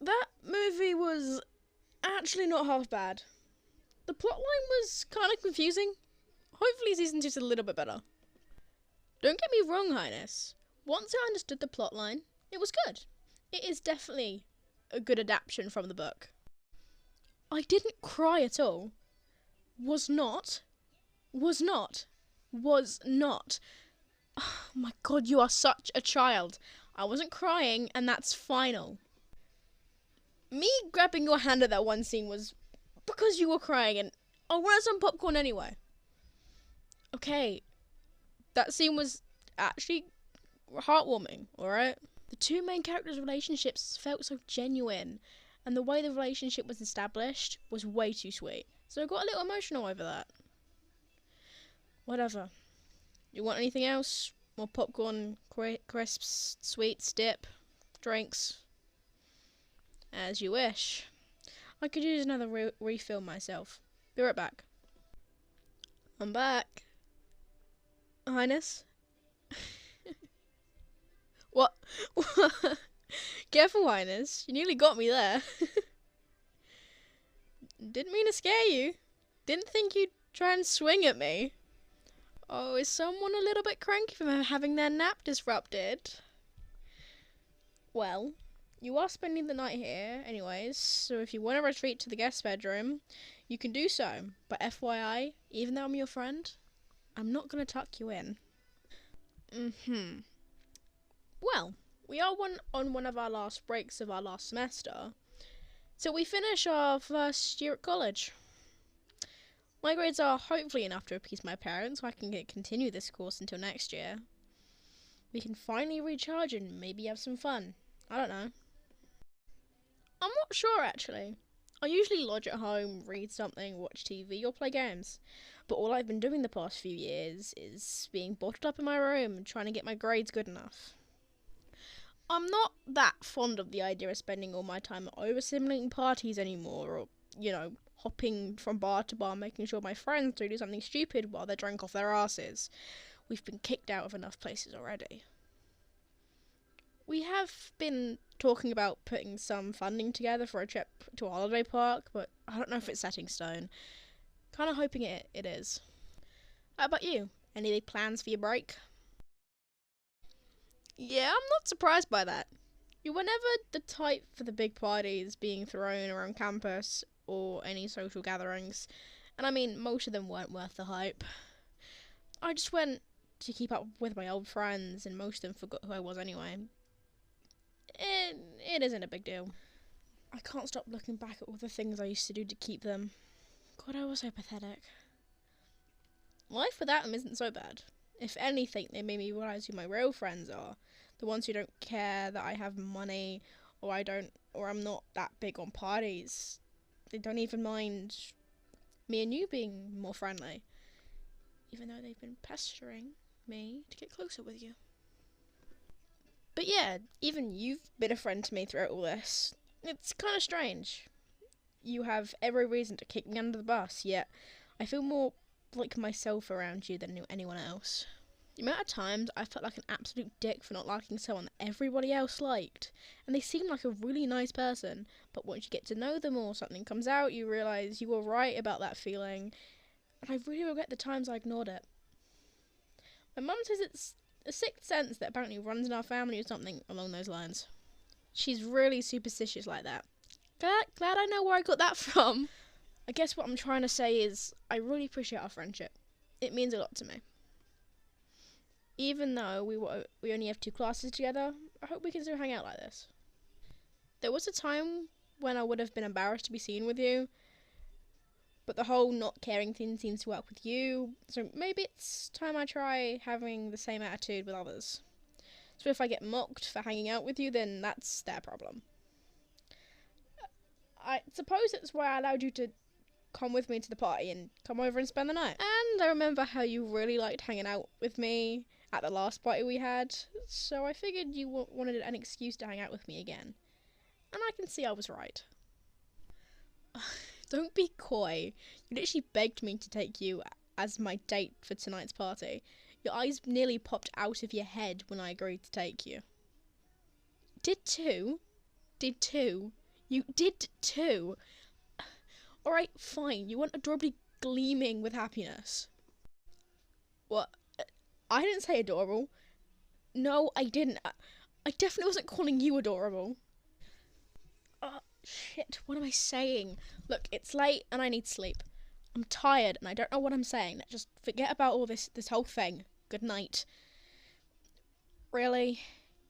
That movie was actually not half bad. The plotline was kind of confusing. Hopefully season 2's a little bit better. Don't get me wrong, Highness. Once I understood the plotline, it was good. It is definitely a good adaptation from the book. I didn't cry at all. Was not. Was not. Was not. Oh my god, you are such a child. I wasn't crying, and that's final. Me grabbing your hand at that one scene was because you were crying, and I wanted some popcorn anyway. Okay, that scene was actually heartwarming, alright? The two main characters' relationships felt so genuine, and the way the relationship was established was way too sweet. So I got a little emotional over that. Whatever. You want anything else? More popcorn, crisps, sweets, dip, drinks? As you wish. I could use another refill myself. Be right back. I'm back. Highness? What? Careful, Highness. You nearly got me there. Didn't mean to scare you. Didn't think you'd try and swing at me. Oh, is someone a little bit cranky from having their nap disrupted? Well, you are spending the night here anyways, so if you want to retreat to the guest bedroom, you can do so. But FYI, even though I'm your friend, I'm not going to tuck you in. Well, we are on one of our last breaks of our last semester, so we finish our first year at college. My grades are hopefully enough to appease my parents so I can continue this course until next year. We can finally recharge and maybe have some fun. I don't know. I'm not sure actually. I usually lodge at home, read something, watch TV or play games. But all I've been doing the past few years is being bottled up in my room and trying to get my grades good enough. I'm not that fond of the idea of spending all my time at overstimulating parties anymore, or, hopping from bar to bar making sure my friends don't do something stupid while they're drunk off their asses. We've been kicked out of enough places already. We have been talking about putting some funding together for a trip to a holiday park, but I don't know if it's set in stone. Kind of hoping it is. How about you? Any big plans for your break? Yeah, I'm not surprised by that. You were never the type for the big parties being thrown around campus or any social gatherings, and I mean, most of them weren't worth the hype. I just went to keep up with my old friends, and most of them forgot who I was anyway. It isn't a big deal. I can't stop looking back at all the things I used to do to keep them. God, I was so pathetic. Life without them isn't so bad. If anything, they made me realise who my real friends are. The ones who don't care that I have money, or I'm not that big on parties. They don't even mind me and you being more friendly. Even though they've been pestering me to get closer with you. But yeah, even you've been a friend to me throughout all this. It's kind of strange. You have every reason to kick me under the bus, yet I feel more like myself around you than anyone else. The amount of times I felt like an absolute dick for not liking someone that everybody else liked, and they seem like a really nice person, but once you get to know them or something comes out, you realise you were right about that feeling, and I really regret the times I ignored it. My mum says it's a sixth sense that apparently runs in our family or something along those lines. She's really superstitious like that. Glad I know where I got that from. I guess what I'm trying to say is I really appreciate our friendship. It means a lot to me. Even though we only have 2 classes together, I hope we can still hang out like this. There was a time when I would have been embarrassed to be seen with you, but the whole not caring thing seems to work with you, so maybe it's time I try having the same attitude with others. So if I get mocked for hanging out with you, then that's their problem. I suppose that's why I allowed you to come with me to the party and come over and spend the night. And I remember how you really liked hanging out with me at the last party we had, so I figured you wanted an excuse to hang out with me again. And I can see I was right. Don't be coy. You literally begged me to take you as my date for tonight's party. Your eyes nearly popped out of your head when I agreed to take you. Did too. You did too. Alright, fine. You weren't adorably gleaming with happiness. What? I didn't say adorable. No, I didn't. I definitely wasn't calling you adorable. Oh, shit. What am I saying? Look, it's late and I need sleep. I'm tired and I don't know what I'm saying. Just forget about all this whole thing. Good night. Really?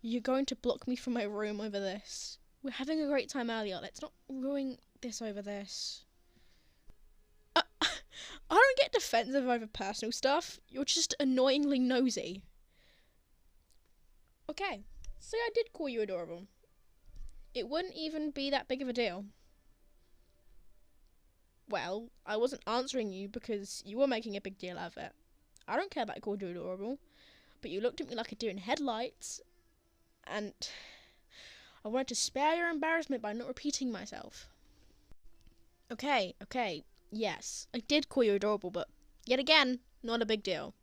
You're going to block me from my room over this? We're having a great time earlier. Let's not ruin this over this. I don't get defensive over personal stuff. You're just annoyingly nosy. Okay, say I did call you adorable. It wouldn't even be that big of a deal. Well, I wasn't answering you because you were making a big deal out of it. I don't care that I called you adorable, but you looked at me like a deer in headlights, and I wanted to spare your embarrassment by not repeating myself. Okay, yes, I did call you adorable, but yet again, not a big deal.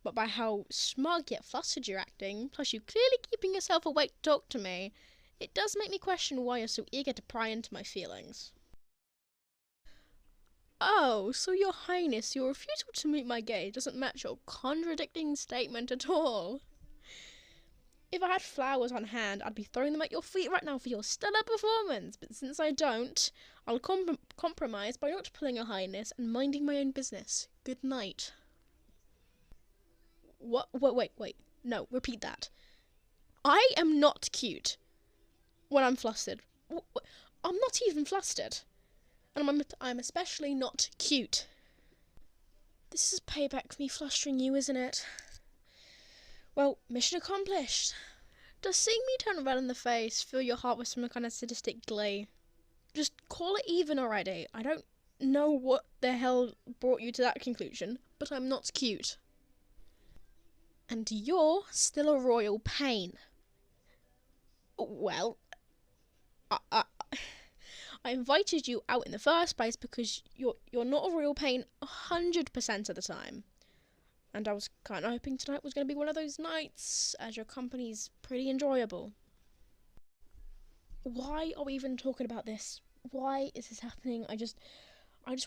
But by how smug yet flustered you're acting, plus you clearly keeping yourself awake to talk to me, it does make me question why you're so eager to pry into my feelings. Oh, so your highness, your refusal to meet my gaze doesn't match your contradicting statement at all. If I had flowers on hand, I'd be throwing them at your feet right now for your stellar performance, but since I don't, I'll compromise by not pulling your highness and minding my own business. Good night. What? Wait. No, repeat that. I am not cute when I'm flustered. I'm not even flustered. And I'm especially not cute. This is payback for me flustering you, isn't it? Well, mission accomplished. Does seeing me turn red in the face fill your heart with some kind of sadistic glee? Just call it even already. I don't know what the hell brought you to that conclusion, but I'm not cute. And you're still a royal pain. Well, I invited you out in the first place because you're not a royal pain 100% of the time. And I was kind of hoping tonight was going to be one of those nights, as your company's pretty enjoyable. Why are we even talking about this? Why is this happening? I just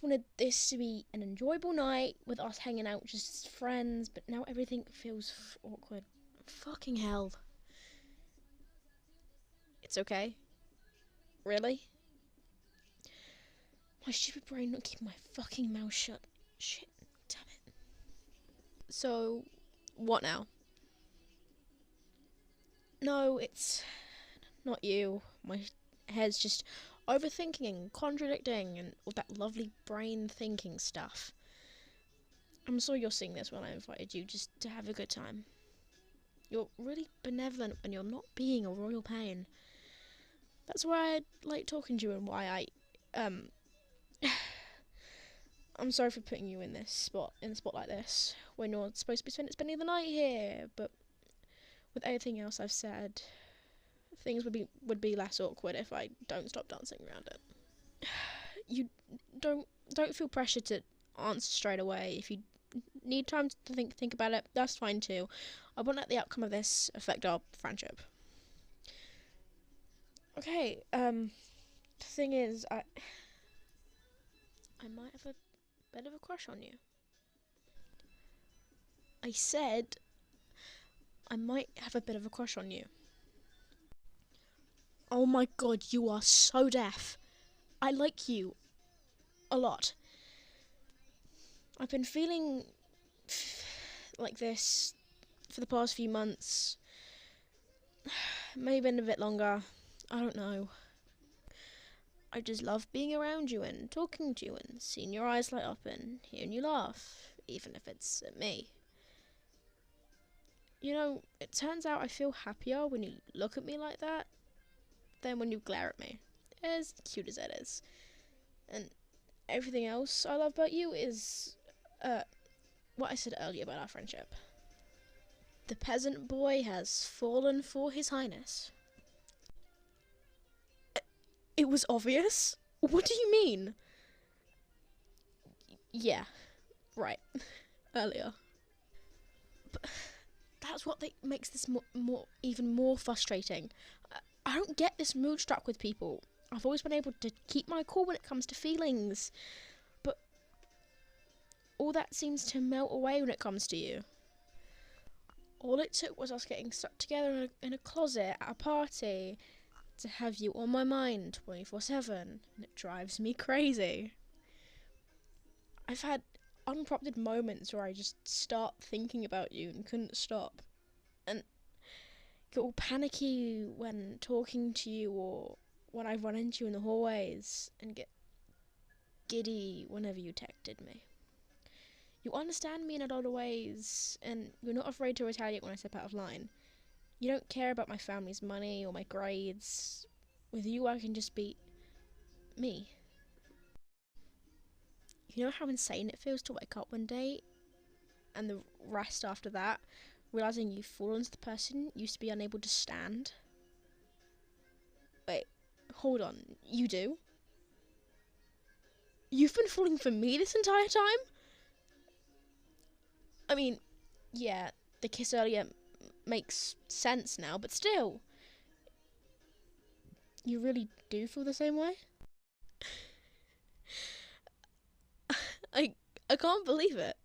wanted this to be an enjoyable night with us hanging out just as friends, but now everything feels awkward. Fucking hell. It's okay? Really? My stupid brain not keeping my fucking mouth shut. Shit, damn it. So, what now? No, it's not you. My head's just overthinking and contradicting and all that lovely brain thinking stuff. I'm sure you're seeing this when I invited you just to have a good time. You're really benevolent when you're not being a royal pain. That's why I like talking to you and why I'm sorry for putting you in a spot like this when you're supposed to be spending the night here, but with everything else I've said, things would be less awkward if I don't stop dancing around it. You don't feel pressure to answer straight away. If you need time to think about it, that's fine too. I won't let the outcome of this affect our friendship. Okay, the thing is, I might have a bit of a crush on you. I said I might have a bit of a crush on you. Oh my god, you are so deaf. I like you a lot. I've been feeling like this for the past few months. Maybe been a bit longer. I don't know. I just love being around you and talking to you and seeing your eyes light up and hearing you laugh, even if it's at me. You know, it turns out I feel happier when you look at me like that than when you glare at me, as cute as it is. And everything else I love about you is, what I said earlier about our friendship. The peasant boy has fallen for his highness. It was obvious? What do you mean? Yeah, right. Earlier. But that's what makes this even more frustrating. I don't get this mood struck with people. I've always been able to keep my cool when it comes to feelings, but all that seems to melt away when it comes to you. All it took was us getting stuck together in a closet at a party to have you on my mind 24/7, and it drives me crazy. I've had unprompted moments where I just start thinking about you and couldn't stop, and get all panicky when talking to you or when I run into you in the hallways, and get giddy whenever you texted me. You understand me in a lot of ways, and you're not afraid to retaliate when I step out of line. You don't care about my family's money or my grades. With you, I can just be me. You know how insane it feels to wake up one day and the rest after that, realising you've fallen into the person you used to be unable to stand? Wait, hold on, you do? You've been falling for me this entire time? I mean, yeah, the kiss earlier makes sense now, but still. You really do feel the same way? I can't believe it.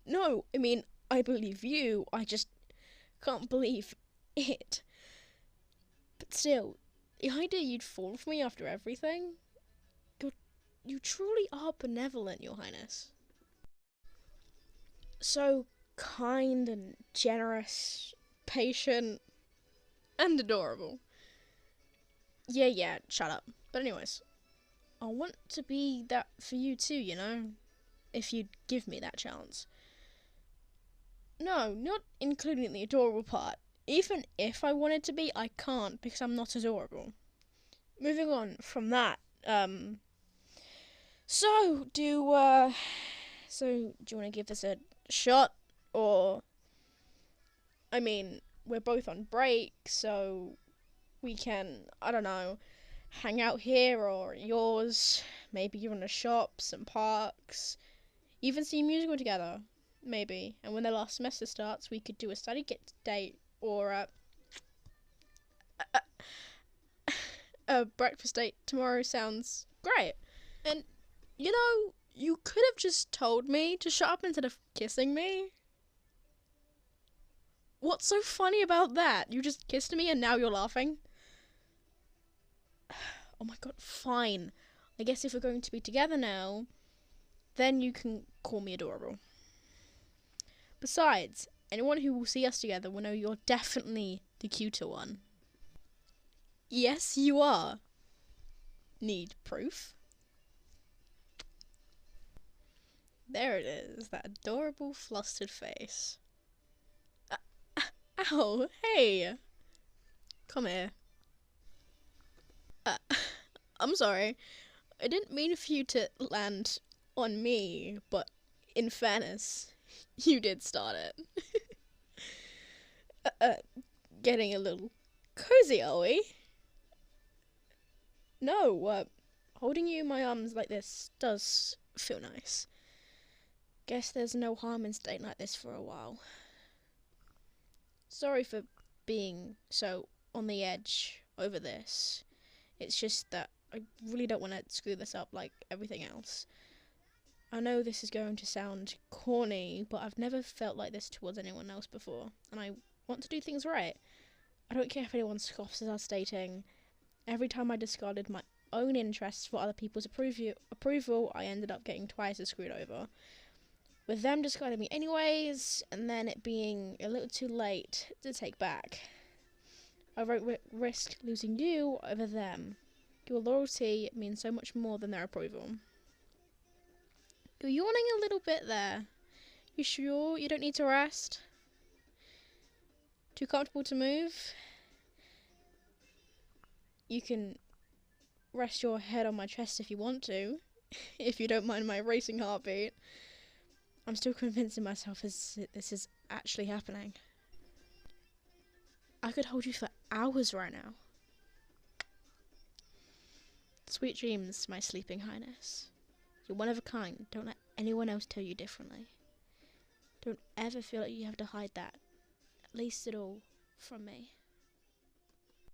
No, I mean, I believe you, I just can't believe it. But still, the idea you'd fall for me after everything? You truly are benevolent, Your Highness. So kind and generous, patient, and adorable. Yeah, shut up. But anyways, I want to be that for you too, you know? If you'd give me that chance. No, not including the adorable part. Even if I wanted to be, I can't because I'm not adorable. Moving on from that, so do you want to give this a shot? Or, I mean, we're both on break, so we can, I don't know, hang out here or yours, maybe you're in a shop, some parks, even see a musical together, maybe. And when the last semester starts, we could do a study get date or a breakfast date tomorrow. Sounds great. And, you know, you could have just told me to shut up instead of kissing me. What's so funny about that? You just kissed me and now you're laughing? Oh my god, fine. I guess if we're going to be together now, then you can call me adorable. Besides, anyone who will see us together will know you're definitely the cuter one. Yes, you are. Need proof? There it is, that adorable flustered face. Ow, hey! Come here. I'm sorry. I didn't mean for you to land on me, but in fairness, you did start it. Getting a little cozy, are we? No, holding you in my arms like this does feel nice. Guess there's no harm in staying like this for a while. Sorry for being so on the edge over this. It's just that I really don't want to screw this up like everything else. I know this is going to sound corny, but I've never felt like this towards anyone else before, and I want to do things right. I don't care if anyone scoffs at us dating. Every time I discarded my own interests for other people's approval, I ended up getting twice as screwed over. With them discarding me anyways, and then it being a little too late to take back. I won't risk losing you over them. Your loyalty means so much more than their approval. You're yawning a little bit there. You sure you don't need to rest? Too comfortable to move? You can rest your head on my chest if you want to, if you don't mind my racing heartbeat. I'm still convincing myself this is actually happening. I could hold you for hours right now. Sweet dreams, my sleeping highness. You're one of a kind. Don't let anyone else tell you differently. Don't ever feel like you have to hide that, at least at all, from me.